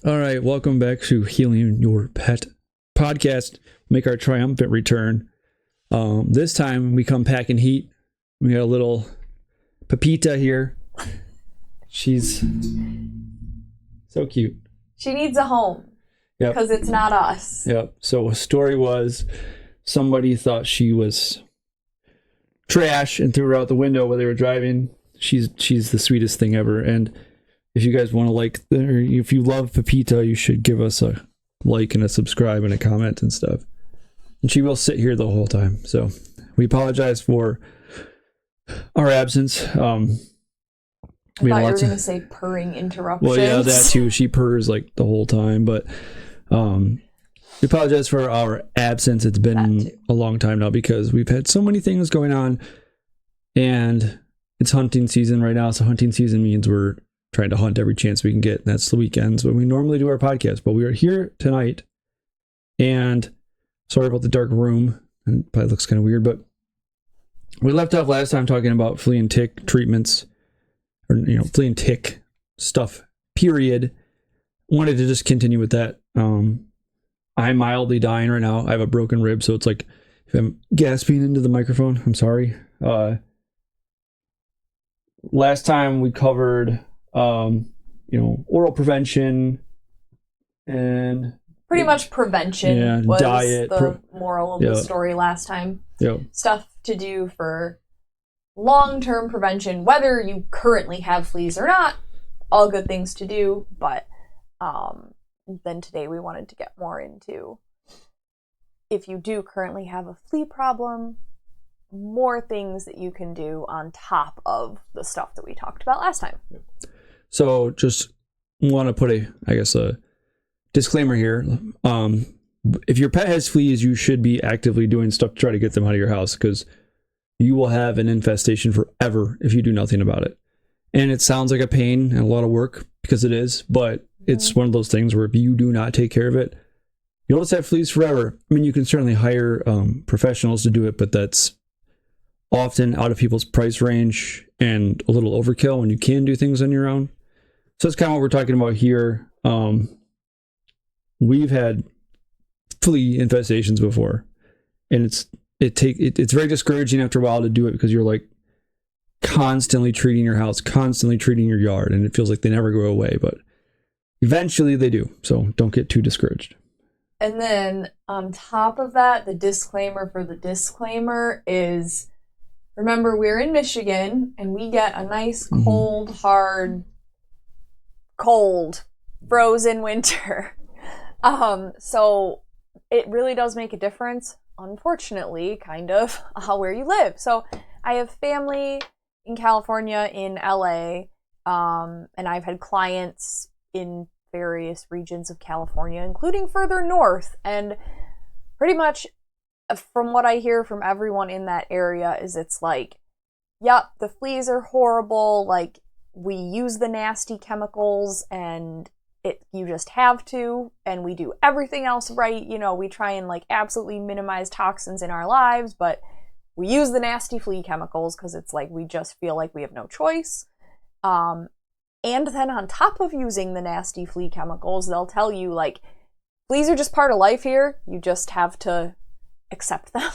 All right, welcome back to Healing Your Pet podcast. Make our triumphant return. This time we come packing heat. We got a little Pepita here. She's so cute. She needs a home. Yep. Because it's not us. Yep. So a story was somebody thought she was trash and threw her out the window while they were driving. She's the sweetest thing ever. And if you guys want to if you love Pepita, you should give us a like and a subscribe and a comment and stuff. And she will sit here the whole time. So we apologize for our absence. I thought you were going to say purring interruptions. Well, yeah, that too. She purrs like the whole time. But we apologize for our absence. It's been a long time now because we've had so many things going on. And it's hunting season right now. So hunting season means we're trying to hunt every chance we can get. And that's the weekends when we normally do our podcast. But we are here tonight. And sorry about the dark room. It probably looks kind of weird. But we left off last time talking about flea and tick treatments. Or, flea and tick stuff, period. Wanted to just continue with that. I'm mildly dying right now. I have a broken rib. So it's like if I'm gasping into the microphone, I'm sorry. Last time we covered oral prevention and pretty much prevention was diet, the moral of the story last time. Yeah. Stuff to do for long-term prevention, whether you currently have fleas or not, all good things to do. But then today we wanted to get more into, if you do currently have a flea problem, more things that you can do on top of the stuff that we talked about last time. So just want to put a disclaimer here. If your pet has fleas, you should be actively doing stuff to try to get them out of your house, because you will have an infestation forever if you do nothing about it. And it sounds like a pain and a lot of work, because it is, but it's one of those things where if you do not take care of it, you'll just have fleas forever. I mean, you can certainly hire professionals to do it, but that's often out of people's price range and a little overkill when you can do things on your own. So that's kind of what we're talking about here. We've had flea infestations before, and it's very discouraging after a while to do it, because you're like constantly treating your house, constantly treating your yard, and it feels like they never go away, but eventually they do. So don't get too discouraged. And then on top of that, the disclaimer for the disclaimer is, remember, we're in Michigan and we get a nice cold, hard, cold, frozen winter. So it really does make a difference, unfortunately, kind of, where you live. So I have family in California, in LA, and I've had clients in various regions of California, including further north. And pretty much from what I hear from everyone in that area is it's like, yep, the fleas are horrible. Like, we use the nasty chemicals and you just have to, and we do everything else right. We try and absolutely minimize toxins in our lives, but we use the nasty flea chemicals because it's like we just feel like we have no choice. And then on top of using the nasty flea chemicals, they'll tell you fleas are just part of life here. You just have to accept them,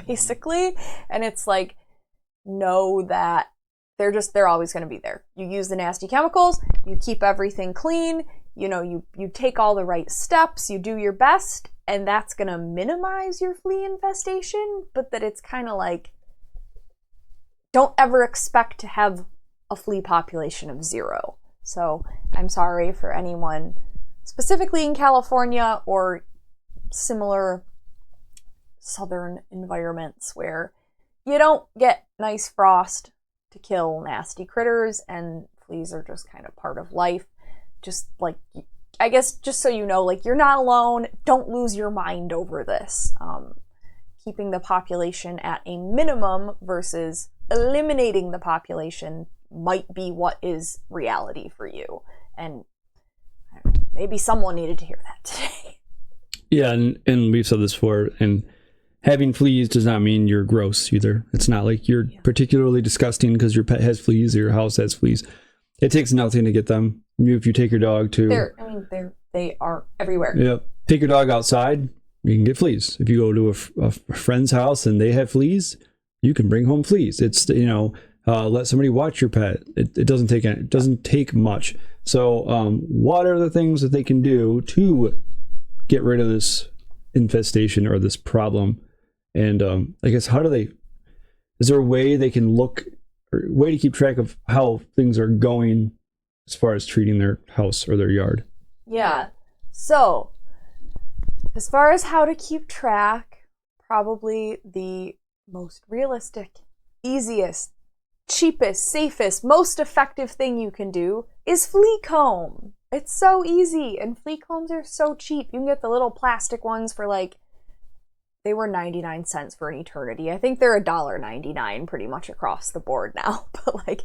basically. And it's like, know that they're always going to be there. You use the nasty chemicals, you keep everything clean, you take all the right steps, you do your best, and that's going to minimize your flea infestation. But that it's kind of like, don't ever expect to have a flea population of 0. So I'm sorry for anyone specifically in California or similar southern environments where you don't get nice frost to kill nasty critters, and fleas are just kind of part of life. Just I guess just so you know, you're not alone. Don't lose your mind over this. Keeping the population at a minimum versus eliminating the population might be what is reality for you. And maybe someone needed to hear that today. Yeah, and we've said this before, and having fleas does not mean you're gross either. It's not like you're particularly disgusting because your pet has fleas or your house has fleas. It takes nothing to get them. If you take your dog to... They They are everywhere. Yep. Take your dog outside, you can get fleas. If you go to a friend's house and they have fleas, you can bring home fleas. It's, let somebody watch your pet. It doesn't take much. So what are the things that they can do to get rid of this infestation or this problem? And I guess is there a way they can look, or a way to keep track of how things are going as far as treating their house or their yard? Yeah. So as far as how to keep track, probably the most realistic, easiest, cheapest, safest, most effective thing you can do is flea comb. It's so easy, and flea combs are so cheap. You can get the little plastic ones for they were 99 cents for an eternity. I think they're $1.99 pretty much across the board now, but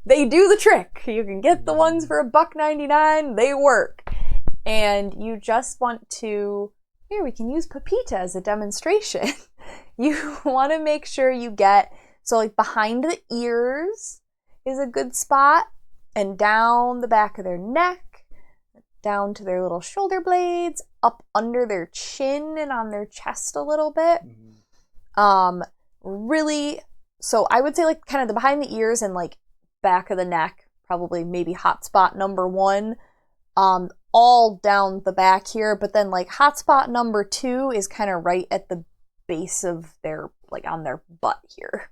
they do the trick. You can get the ones for $1.99, they work. And you just want to, here we can use Pepita as a demonstration. You want to make sure you get, so behind the ears is a good spot, and down the back of their neck, down to their little shoulder blades, up under their chin and on their chest a little bit. Really, so I would say kind of the behind the ears and back of the neck, probably maybe hot spot number 1, all down the back here, but then hot spot number 2 is kind of right at the base of their, on their butt here.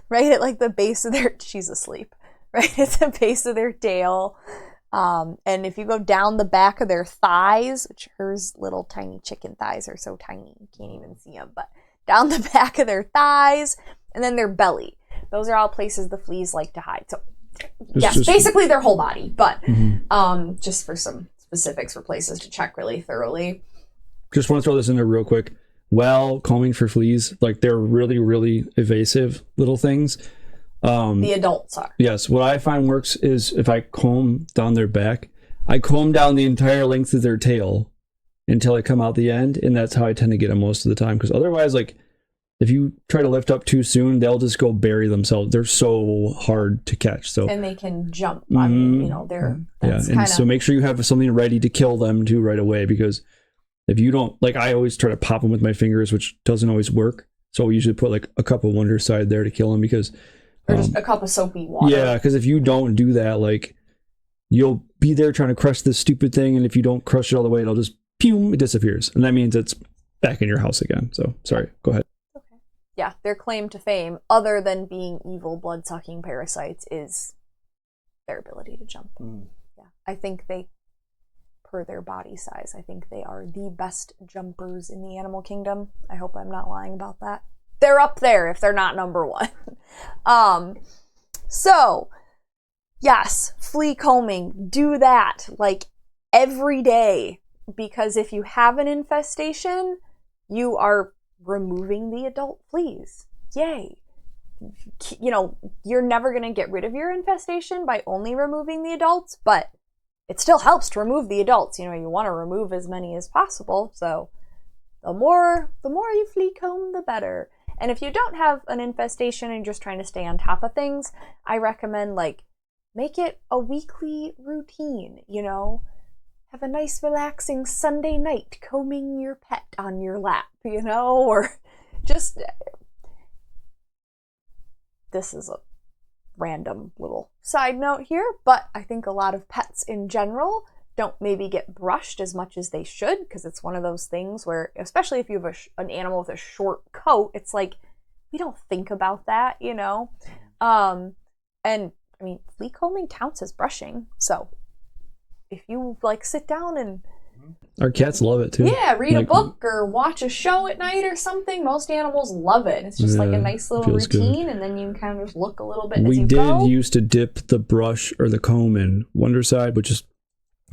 Right at the base of their, she's asleep, right at the base of their tail. And if you go down the back of their thighs, which hers little tiny chicken thighs are so tiny, you can't even see them, but down the back of their thighs, and then their belly. Those are all places the fleas like to hide. So yes, basically their whole body, but just for some specifics for places to check really thoroughly. Just want to throw this in there real quick. While combing for fleas, they're really, really evasive little things. The adults are. Yes. What I find works is if I comb down their back, I comb down the entire length of their tail until I come out the end. And that's how I tend to get them most of the time. Because otherwise, if you try to lift up too soon, they'll just go bury themselves. They're so hard to catch. So, and they can jump. I mean, they're, so make sure you have something ready to kill them too right away. Because if you don't, I always try to pop them with my fingers, which doesn't always work. So we usually put a cup of Wondercide there to kill them because... Or just a cup of soapy water. Yeah, because if you don't do that, you'll be there trying to crush this stupid thing, and if you don't crush it all the way, it'll just, it disappears. And that means it's back in your house again. So, sorry, go ahead. Okay. Yeah, their claim to fame, other than being evil blood-sucking parasites, is their ability to jump. Yeah, I think per their body size, I think they are the best jumpers in the animal kingdom. I hope I'm not lying about that. They're up there if they're not number 1. So yes, flea combing, do that every day, because if you have an infestation, you are removing the adult fleas. Yay. You're never going to get rid of your infestation by only removing the adults, but it still helps to remove the adults. You want to remove as many as possible. So the more you flea comb, the better. And if you don't have an infestation and you're just trying to stay on top of things, I recommend make it a weekly routine, have a nice relaxing Sunday night combing your pet on your lap, or just, this is a random little side note here, but I think a lot of pets in general don't maybe get brushed as much as they should, because it's one of those things where, especially if you have an animal with a short coat, it's we don't think about that, and I mean, flea combing counts as brushing, so if you sit down and our cats love it too. Yeah, read a book or watch a show at night or something. Most animals love it. It's just a nice little routine, good. And then you can kind of just look a little bit as you go. We used to dip the brush or the comb in Wondercide, which is,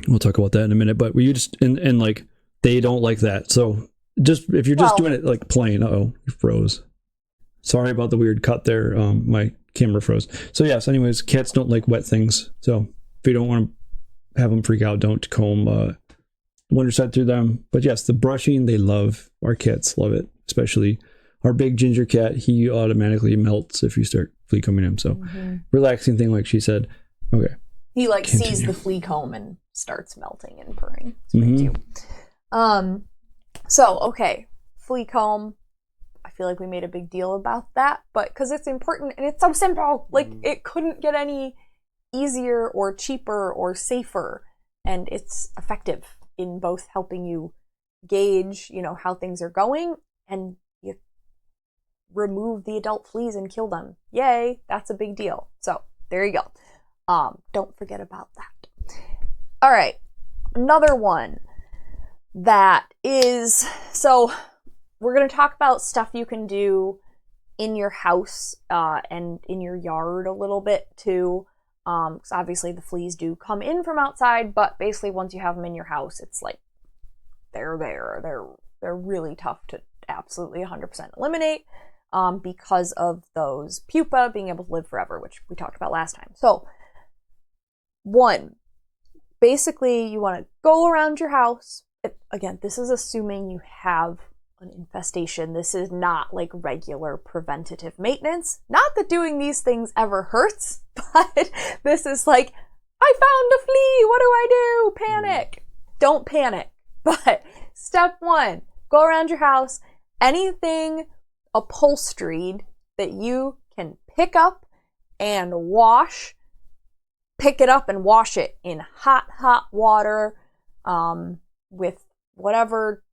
we'll talk about that in a minute, but we just, and they don't like that. So just, if you're just doing it plain, you froze. Sorry about the weird cut there. My camera froze. So yes, anyways, cats don't like wet things. So if you don't want to have them freak out, don't comb Wondercide through them. But yes, the brushing they love. Our cats love it, especially our big ginger cat. He automatically melts if you start flea combing him. So relaxing thing, like she said. Okay. He like sees Continue. the flea comb and starts melting and purring. It's pretty cute. So okay, flea comb. I feel like we made a big deal about that, but because it's important and it's so simple, like it couldn't get any easier or cheaper or safer, and it's effective in both helping you gauge, you know, how things are going, and you remove the adult fleas and kill them. Yay, that's a big deal. So there you go. Don't forget about that. All right, another one that is, so we're going to talk about stuff you can do in your house and in your yard a little bit too. Because obviously the fleas do come in from outside, but basically once you have them in your house, it's like they're there. They're really tough to absolutely 100% eliminate because of those pupa being able to live forever, which we talked about last time. So, one, basically you want to go around your house. Again, this is assuming you have an infestation. This is not like regular preventative maintenance. Not that doing these things ever hurts, but this is like, I found a flea, what do I do? Panic. Don't panic. But step one, go around your house. Anything upholstered that you can pick up and wash, pick it up and wash it in hot water with whatever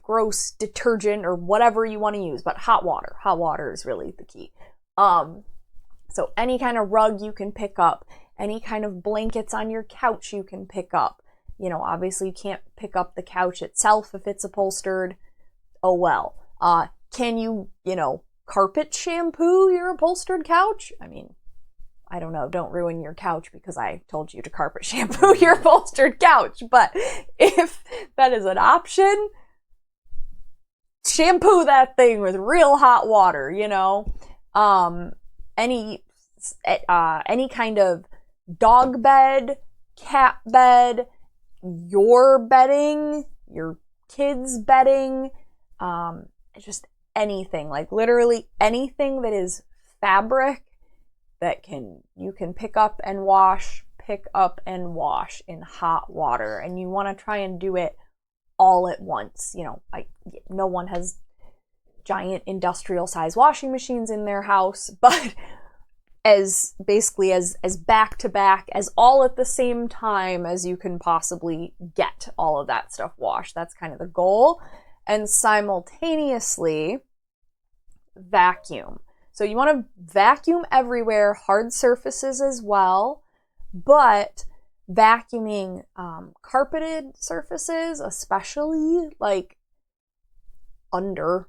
gross detergent or whatever you want to use, but hot water is really the key. So any kind of rug you can pick up, any kind of blankets on your couch you can pick up. You know, obviously you can't pick up the couch itself if it's upholstered. Oh well. Can you, carpet shampoo your upholstered couch? I mean, I don't know, don't ruin your couch because I told you to carpet shampoo your upholstered couch, but if that is an option, shampoo that thing with real hot water, any kind of dog bed, cat bed, your bedding, your kids' bedding, just anything, like literally anything that is fabric that you can pick up and wash in hot water, and you want to try and do it all at once. No one has giant industrial size washing machines in their house, but as back to back, as all at the same time as you can possibly get all of that stuff washed. That's kind of the goal. And simultaneously vacuum. So you want to vacuum everywhere, hard surfaces as well, but vacuuming carpeted surfaces, especially like under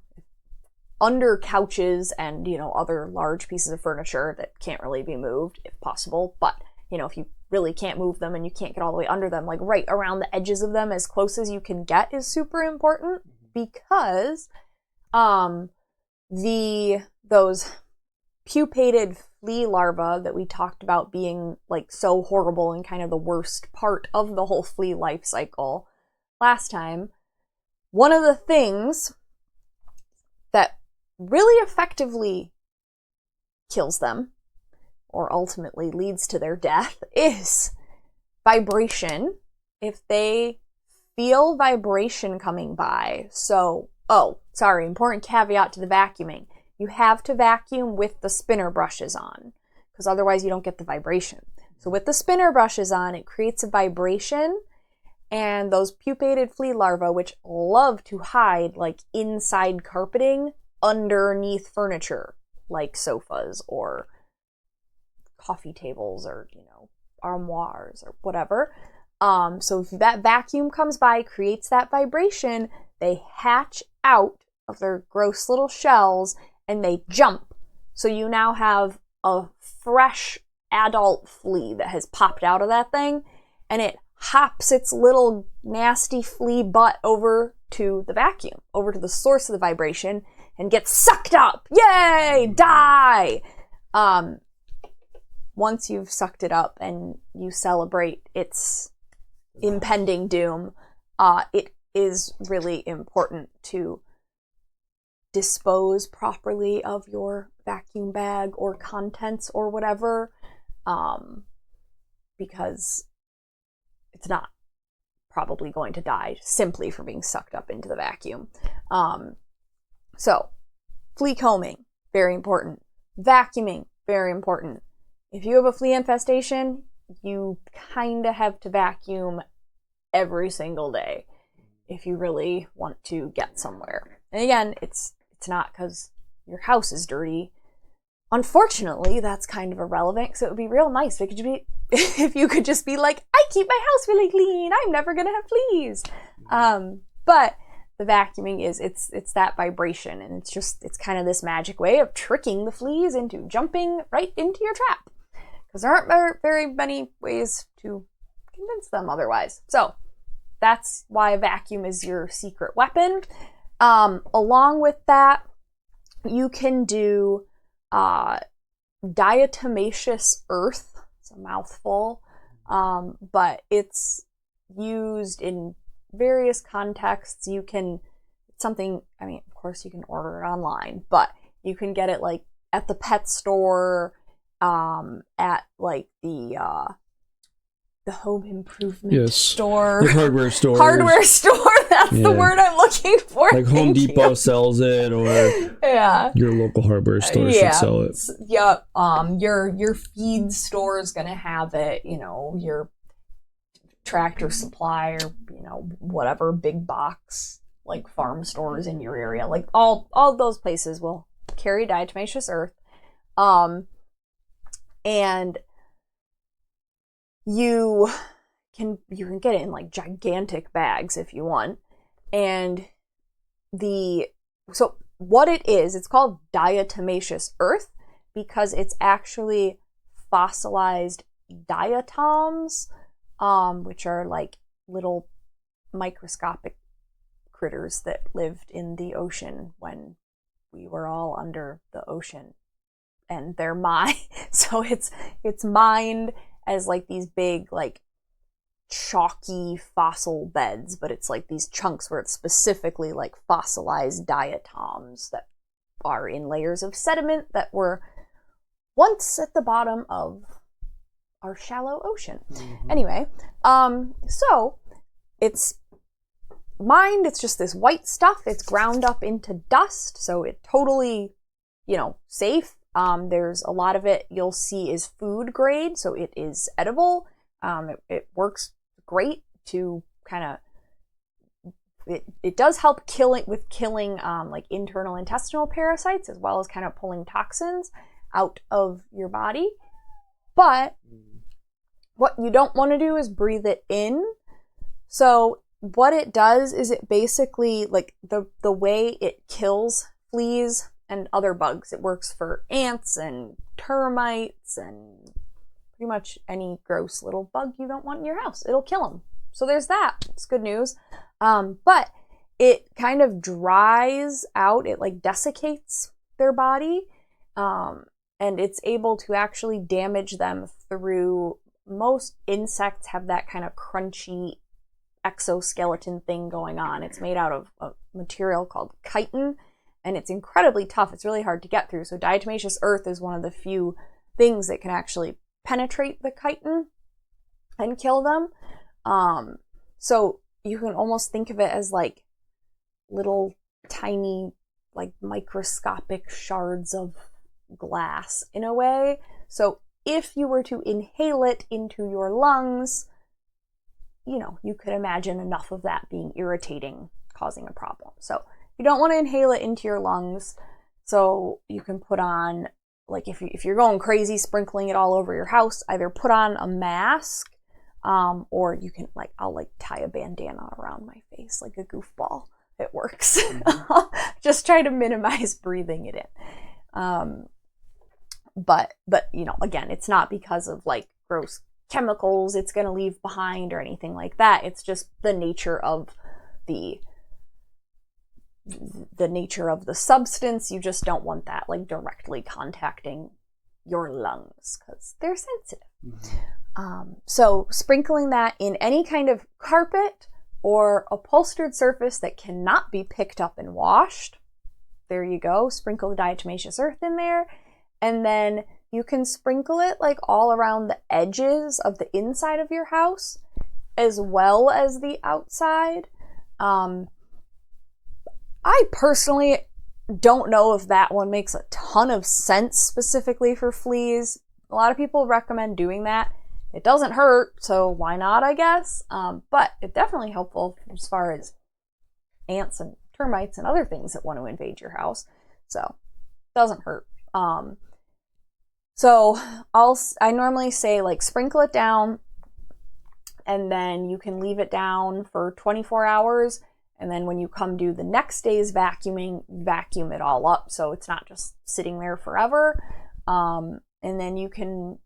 couches and, other large pieces of furniture that can't really be moved if possible. But, if you really can't move them and you can't get all the way under them, like right around the edges of them as close as you can get is super important, because those pupated flea larvae that we talked about being like so horrible and kind of the worst part of the whole flea life cycle last time, one of the things that really effectively kills them or ultimately leads to their death is vibration. If they feel vibration coming by. So, important caveat to the vacuuming. You have to vacuum with the spinner brushes on, because otherwise you don't get the vibration. So with the spinner brushes on, it creates a vibration, and those pupated flea larvae, which love to hide like inside carpeting, underneath furniture, like sofas or coffee tables or, armoires or whatever. So if that vacuum comes by, creates that vibration, they hatch out of their gross little shells and they jump. So you now have a fresh adult flea that has popped out of that thing, and it hops its little nasty flea butt over to the vacuum, over to the source of the vibration, and gets sucked up. Yay! Die! Once you've sucked it up and you celebrate its impending doom, it is really important to dispose properly of your vacuum bag or contents or whatever. because it's not probably going to die simply for being sucked up into the vacuum. So flea combing, very important. Vacuuming, very important. If you have a flea infestation, you kind of have to vacuum every single day if you really want to get somewhere. And again, it's not because your house is dirty. Unfortunately, that's kind of irrelevant, because it would be real nice if you could just be like, I keep my house really clean, I'm never gonna have fleas. But the vacuuming it's that vibration, and it's kind of this magic way of tricking the fleas into jumping right into your trap, because there aren't very many ways to convince them otherwise. So that's why a vacuum is your secret weapon. Along with that, you can do diatomaceous earth. It's a mouthful, but it's used in various contexts. It's something, I mean, of course you can order it online, but you can get it like at the pet store, at like the home improvement store. The hardware store. Hardware store, that's the word I'm looking for. Like Home Depot sells it, or your local hardware store should sell it. Yeah, your feed store is gonna have it, your Tractor Supply, or whatever big box like farm stores in your area, like all those places will carry diatomaceous earth, and you can get it in like gigantic bags if you want. And so what it is, it's called diatomaceous earth because it's actually fossilized diatoms, which are like little microscopic critters that lived in the ocean when we were all under the ocean, and they're so it's mined as like these big like chalky fossil beds, but it's like these chunks where it's specifically like fossilized diatoms that are in layers of sediment that were once at the bottom of our shallow ocean. Mm-hmm. Anyway, so it's mined, it's just this white stuff, it's ground up into dust, so it totally, safe. There's a lot of it you'll see is food grade, so it is edible. It works great to kind of, it does help killing like internal intestinal parasites, as well as kind of pulling toxins out of your body. But what you don't want to do is breathe it in. So what it does is it basically, like the way it kills fleas and other bugs, it works for ants and termites and pretty much any gross little bug you don't want in your house. It'll kill them. So there's that. It's good news. But it kind of dries out. It like desiccates their body. And it's able to actually damage them through, most insects have that kind of crunchy exoskeleton thing going on. It's made out of a material called chitin, and it's incredibly tough. It's really hard to get through. So diatomaceous earth is one of the few things that can actually penetrate the chitin and kill them. So you can almost think of it as like little tiny, like microscopic shards of glass in a way. So if you were to inhale it into your lungs, you could imagine enough of that being irritating, causing a problem. So you don't want to inhale it into your lungs. So you can put on, like if you're going crazy sprinkling it all over your house, either put on a mask, or you can I'll tie a bandana around my face like a goofball. It works. Just try to minimize breathing it in. But again, it's not because of like gross chemicals it's going to leave behind or anything like that. It's just the nature of the nature of the substance. You just don't want that like directly contacting your lungs because they're sensitive. Mm-hmm. So sprinkling that in any kind of carpet or upholstered surface that cannot be picked up and washed. There you go. Sprinkle the diatomaceous earth in there. And then you can sprinkle it like all around the edges of the inside of your house as well as the outside. I personally don't know if that one makes a ton of sense specifically for fleas. A lot of people recommend doing that. It doesn't hurt, so why not, I guess? But it's definitely helpful as far as ants and termites and other things that want to invade your house. So it doesn't hurt. So I normally say like sprinkle it down, and then you can leave it down for 24 hours. And then when you come do the next day's vacuuming, vacuum it all up so it's not just sitting there forever. And then you can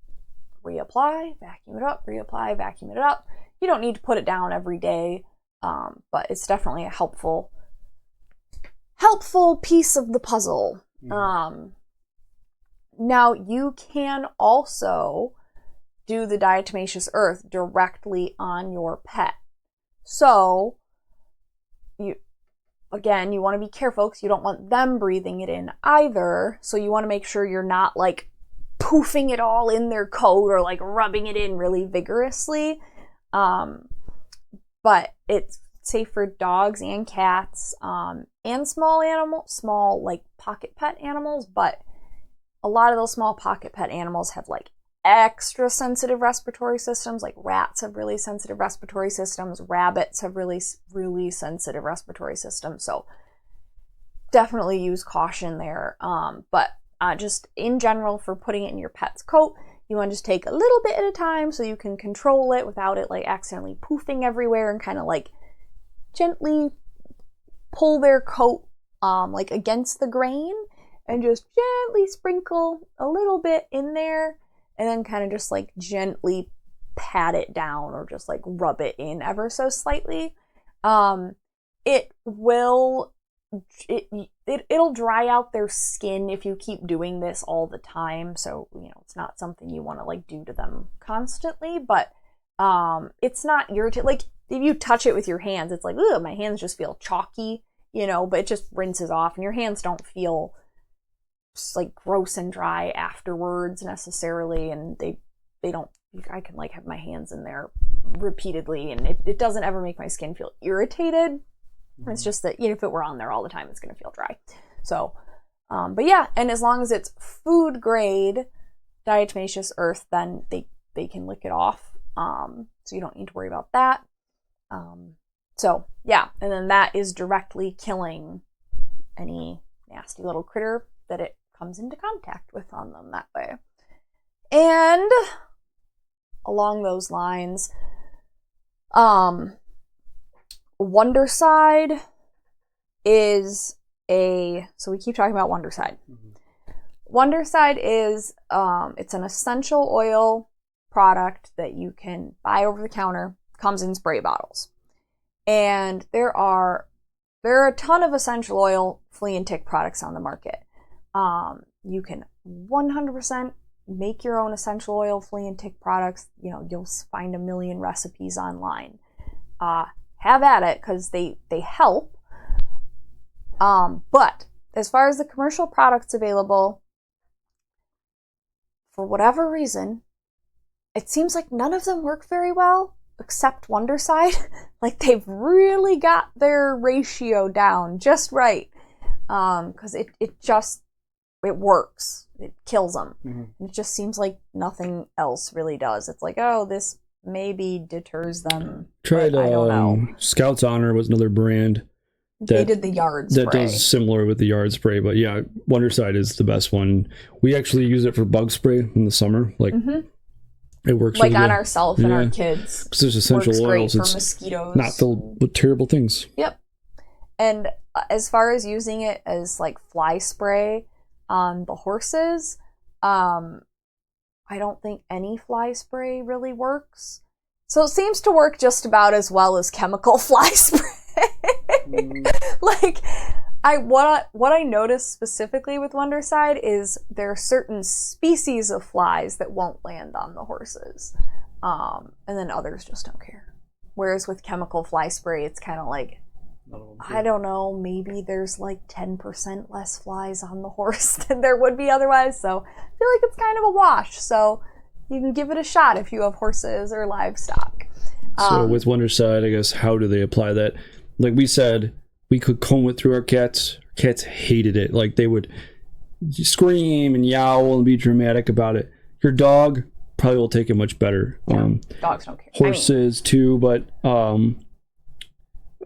reapply, vacuum it up, reapply, vacuum it up. You don't need to put it down every day, but it's definitely a helpful piece of the puzzle. Now you can also do the diatomaceous earth directly on your pet. So you want to be careful because you don't want them breathing it in either. So you want to make sure you're not like poofing it all in their coat or like rubbing it in really vigorously. But it's safe for dogs and cats, and small like pocket pet animals. But a lot of those small pocket pet animals have like extra sensitive respiratory systems. Like rats have really sensitive respiratory systems. Rabbits have really, really sensitive respiratory systems. So definitely use caution there. But just in general, for putting it in your pet's coat, you want to just take a little bit at a time so you can control it without it like accidentally poofing everywhere, and kind of like gently pull their coat like against the grain and just gently sprinkle a little bit in there, and then kind of just like gently pat it down or just like rub it in ever so slightly. It'll dry out their skin if you keep doing this all the time. So, it's not something you want to like do to them constantly, but it's not irritating. Like if you touch it with your hands, it's like, ugh, my hands just feel chalky, but it just rinses off, and your hands don't feel like gross and dry afterwards necessarily, and they don't. I can like have my hands in there repeatedly, and it doesn't ever make my skin feel irritated. It's just that if it were on there all the time, it's going to feel dry. So, but yeah, and as long as it's food grade diatomaceous earth, then they can lick it off. So you don't need to worry about that. So yeah, and then that is directly killing any nasty little critter that it comes into contact with on them that way. And along those lines, Wondercide is so we keep talking about Wondercide. Wondercide is, it's an essential oil product that you can buy over the counter, comes in spray bottles. And there are a ton of essential oil flea and tick products on the market. You can 100% make your own essential oil flea and tick products. You'll find a million recipes online. Have at it, because they help. But as far as the commercial products available, for whatever reason, it seems like none of them work very well except Wondercide. Like they've really got their ratio down just right, because it works. It kills them. It just seems like nothing else really does. It's like, oh, this maybe deters them. Tried, I don't know. Scout's Honor was another brand they did the yard spray. That does similar with the yard spray, but yeah, Wondercide is the best one. We actually use it for bug spray in the summer. Like it works like really on good. ourselves and our kids. Because there's essential oils. For it's mosquitoes. Not filled with terrible things. Yep. And as far as using it as like fly spray on the horses, I don't think any fly spray really works. So it seems to work just about as well as chemical fly spray. Like, what I noticed specifically with Wondercide is there are certain species of flies that won't land on the horses, and then others just don't care. Whereas with chemical fly spray, it's kind of like, I don't know, maybe there's like 10% less flies on the horse than there would be otherwise, so feel like it's kind of a wash. So you can give it a shot if you have horses or livestock. So with Wondercide, I guess, how do they apply that? Like we said, we could comb it through our cats. Cats hated it. Like they would scream and yowl and be dramatic about it. Your dog probably will take it much better. Yeah, dogs don't care. Horses too, but our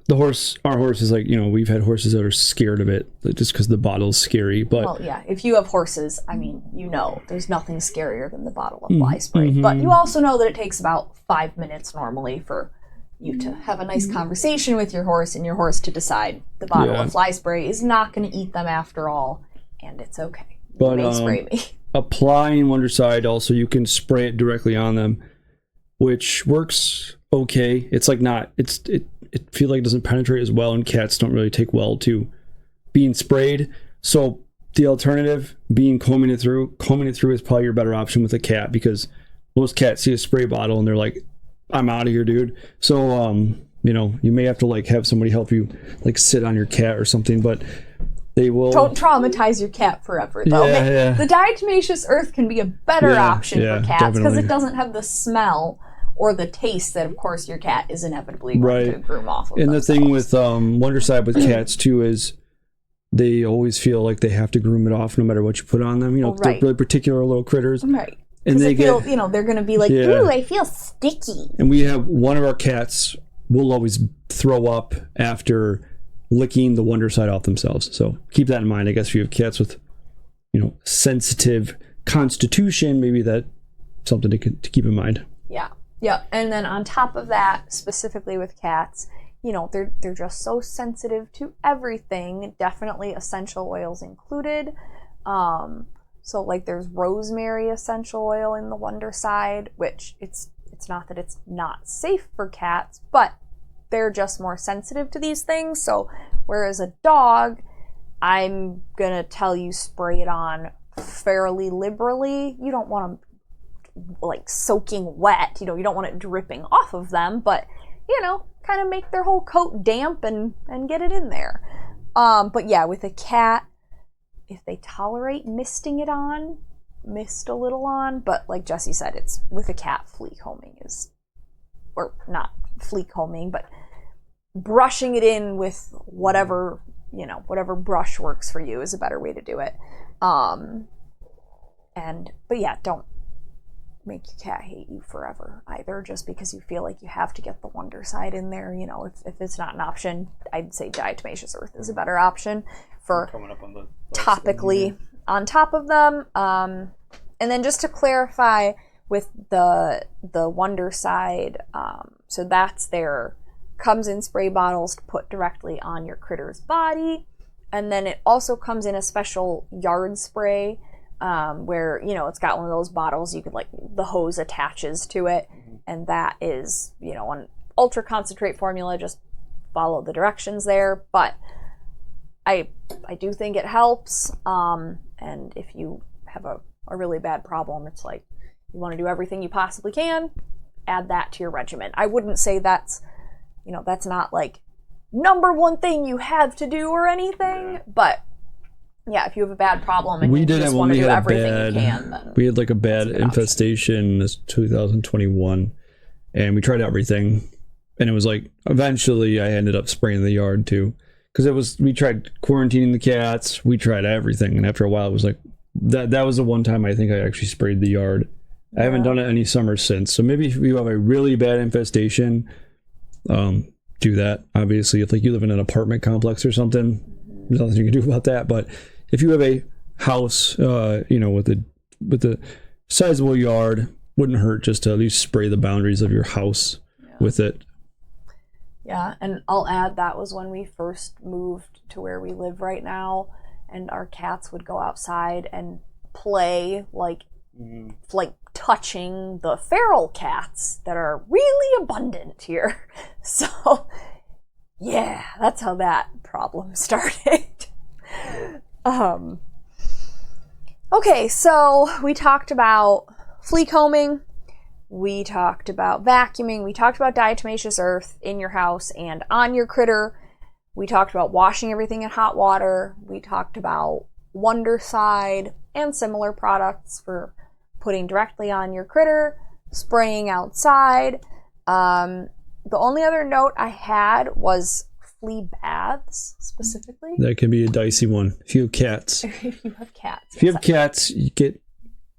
horse is like, we've had horses that are scared of it just because the bottle's scary. But well, yeah, if you have horses, there's nothing scarier than the bottle of fly spray. But you also know that it takes about 5 minutes normally for you to have a nice conversation with your horse and your horse to decide the bottle of fly spray is not going to eat them after all, and it's okay. But you may spray me. Applying Wondercide, also you can spray it directly on them, which works okay. It's like it feels like it doesn't penetrate as well, and cats don't really take well to being sprayed. So the alternative being combing it through is probably your better option with a cat, because most cats see a spray bottle and they're like, I'm out of here, dude. So you may have to like have somebody help you like sit on your cat or something, but they will. Don't traumatize your cat forever, though. Yeah. The diatomaceous earth can be a better option for cats because it doesn't have the smell or the taste that, of course, your cat is inevitably going to groom off of. And themselves. the thing with Wondercide with cats too is they always feel like they have to groom it off no matter what you put on them. They're really particular little critters. Right. And they feel, they're going to be like, ooh, I feel sticky. And we have one of our cats will always throw up after licking the Wondercide off themselves. So keep that in mind. I guess if you have cats with, sensitive constitution, maybe that's something to keep in mind. Yeah. Yeah. And then on top of that, specifically with cats, they're just so sensitive to everything. Definitely essential oils included. So like there's rosemary essential oil in the Wondercide, which it's not that it's not safe for cats, but they're just more sensitive to these things. So whereas a dog, I'm going to tell you spray it on fairly liberally. You don't want them like soaking wet. You don't want it dripping off of them, but kind of make their whole coat damp and get it in there. But yeah, with a cat, if they tolerate misting it on, mist a little on, but like Jesse said, it's with a cat, flea combing is, or not flea combing, but brushing it in with whatever brush works for you is a better way to do it. But yeah, don't make your cat hate you forever either, just because you feel like you have to get the Wondercide in there. If it's not an option, I'd say diatomaceous earth is a better option for coming up on the topically on top of them. And then just to clarify with the Wondercide, so that's comes in spray bottles to put directly on your critter's body, and then it also comes in a special yard spray where it's got one of those bottles you could like the hose attaches to it, and that is an ultra concentrate formula. Just follow the directions there, but I do think it helps, and if you have a really bad problem, it's like you want to do everything you possibly can, add that to your regimen. I wouldn't say that's not like number one thing you have to do or anything, but yeah, if you have a bad problem and you just want to do everything you can, then we had like a bad infestation this 2021, and we tried everything, and it was like eventually I ended up spraying the yard too, because we tried quarantining the cats, we tried everything, and after a while it was like that was the one time I think I actually sprayed the yard. I haven't done it any summer since. So maybe if you have a really bad infestation, do that. Obviously, if like you live in an apartment complex or something, there's nothing you can do about that. But if you have a house, with a sizable yard, wouldn't hurt just to at least spray the boundaries of your house with it. Yeah, and I'll add that was when we first moved to where we live right now, and our cats would go outside and play like touching the feral cats that are really abundant here. So yeah, that's how that problem started. Okay, so we talked about flea combing, we talked about vacuuming, we talked about diatomaceous earth in your house and on your critter, we talked about washing everything in hot water, we talked about Wondercide. and similar products for putting directly on your critter, spraying outside. The only other note I had was flea baths specifically. That can be a dicey one if you have cats. If you have cats. If you have cats, you get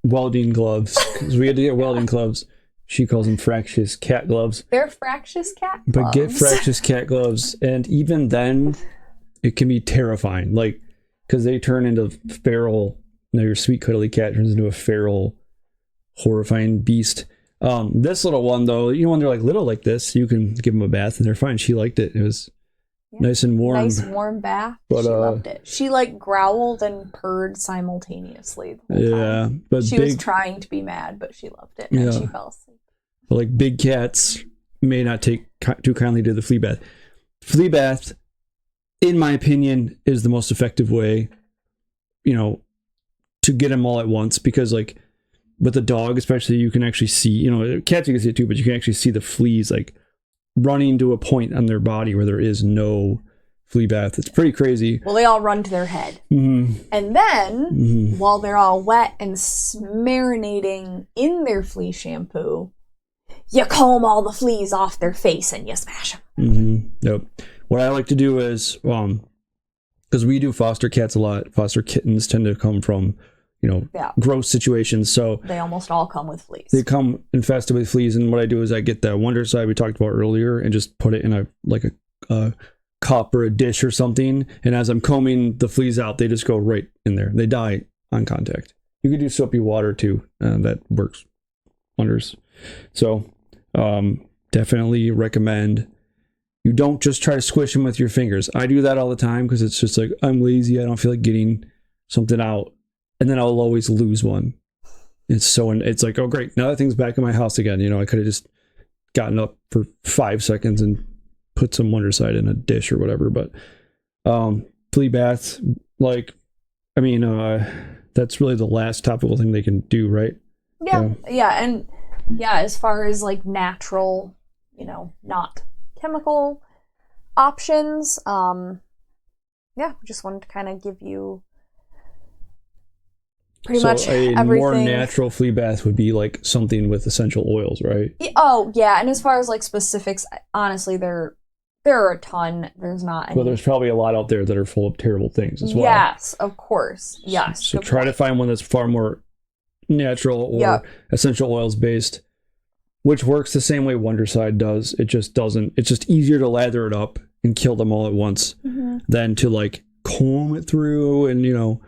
welding gloves, because we had to get welding gloves. She calls them fractious cat gloves. They're fractious cat gloves. But get fractious cat gloves, and even then, it can be terrifying. Like, because they turn into feral. Now your sweet cuddly cat turns into a feral, horrifying beast. This little one though, when they're like little like this, you can give them a bath and they're fine. She liked it. It was nice and warm. Nice warm bath. But, she loved it. She like growled and purred simultaneously the whole time. But she was trying to be mad, but she loved it and she fell asleep. But like big cats may not take too kindly to the flea bath. Flea bath, in my opinion, is the most effective way, to get them all at once, because like with a dog especially, you can actually see, cats you can see it too, but you can actually see the fleas like running to a point on their body where there is no flea bath. It's pretty crazy. Well, they all run to their head. Mm-hmm. And then, while they're all wet and marinating in their flea shampoo, you comb all the fleas off their face and you smash them. Mm-hmm. Yep. What I like to do is, because we do foster cats a lot, foster kittens tend to come from, gross situations. So they almost all come with fleas. They come infested with fleas, and what I do is I get that Wondercide we talked about earlier and just put it in a cup or a dish or something. And as I'm combing the fleas out, they just go right in there. They die on contact. You could do soapy water too. That works wonders. So definitely recommend you don't just try to squish them with your fingers. I do that all the time because it's just like, I'm lazy. I don't feel like getting something out. And then I'll always lose one. It's like, oh great, now that thing's back in my house again. I could have just gotten up for 5 seconds and put some Wondercide in a dish or whatever. But flea baths, that's really the last topical thing they can do, right? Yeah, and as far as like natural, not chemical options, just wanted to kind of give you pretty much everything. A more natural flea bath would be like something with essential oils, right? Oh yeah, and as far as like specifics, honestly, there are a ton. There's not any. Well, there's probably a lot out there that are full of terrible things as well. Yes, of course. Yes. So try to find one that's far more natural or essential oils based, which works the same way Wondercide does. It just doesn't. It's just easier to lather it up and kill them all at once than to like comb it through and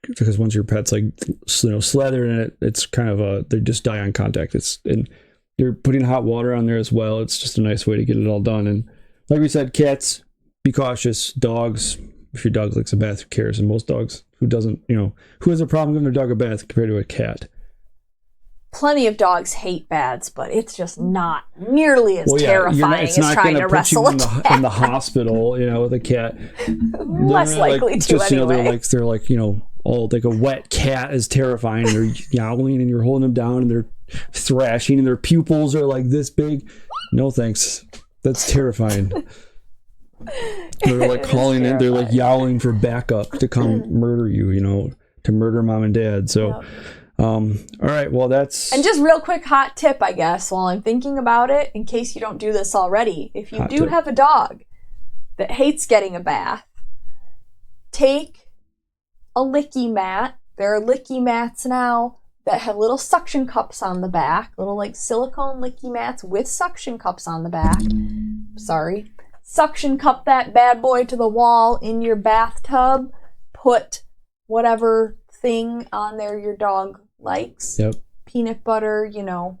because once your pet's like slathered in it, it's kind of they just die on contact. And you're putting hot water on there as well. It's just a nice way to get it all done. And like we said, cats, be cautious. Dogs, if your dog likes a bath, who cares? And most dogs, who doesn't, who has a problem giving their dog a bath compared to a cat? Plenty of dogs hate baths, but it's just not nearly as terrifying as trying to wrestle a cat. In the hospital, with a cat. Less likely to anyway. They're like, like a wet cat is terrifying. And they're yowling and you're holding them down and they're thrashing and their pupils are like this big. No thanks. That's terrifying. They're like calling in. They're like yowling for backup to come murder you, to murder mom and dad. So. All right, well that's... And just real quick hot tip, I guess, while I'm thinking about it, in case you don't do this already, if you do have a dog that hates getting a bath, take a licky mat. There are licky mats now that have little suction cups on the back, little like silicone licky mats with suction cups on the back. Sorry. Suction cup that bad boy to the wall in your bathtub. Put whatever thing on there your dog likes. Yep. Peanut butter,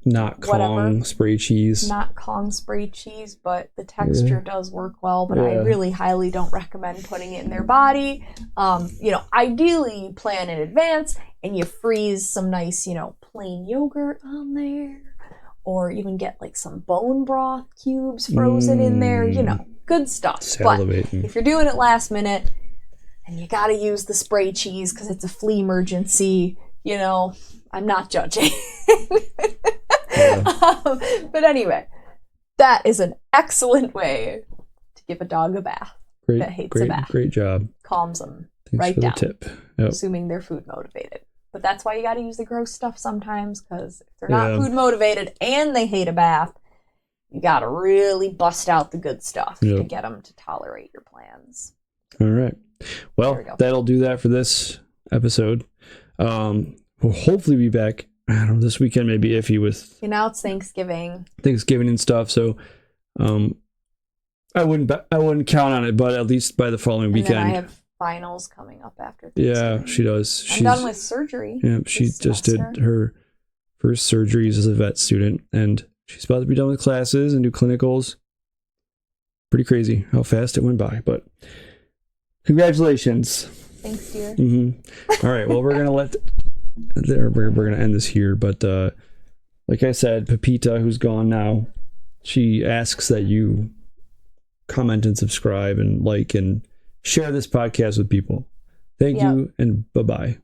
not Kong spray cheese. Not Kong spray cheese, but the texture does work well. But I really highly don't recommend putting it in their body. Ideally you plan in advance and you freeze some nice, plain yogurt on there, or even get like some bone broth cubes frozen in there. Good stuff. Salivating. But if you're doing it last minute and you got to use the spray cheese because it's a flea emergency, I'm not judging. But anyway, that is an excellent way to give a dog a bath that hates a bath. Great job. Calms them. Thanks Write for down. the tip. Yep. Assuming they're food motivated. But that's why you got to use the gross stuff sometimes, because if they're not food motivated and they hate a bath, you got to really bust out the good stuff to get them to tolerate your plans. All right. Well, that'll do that for this episode. We'll hopefully be back. I don't know, this weekend may be iffy with... Now it's Thanksgiving and stuff, so I wouldn't count on it, but at least by the following weekend. Then I have finals coming up after Thanksgiving. Yeah, she does. I'm done with surgery. Yeah, she just did her first surgeries as a vet student, and she's about to be done with classes and do clinicals. Pretty crazy how fast it went by, but congratulations. Thanks, dear. All right, well, we're gonna end this here, but like I said, Pepita, who's gone now, she asks that you comment and subscribe and like and share this podcast with people. Thank you, and bye-bye.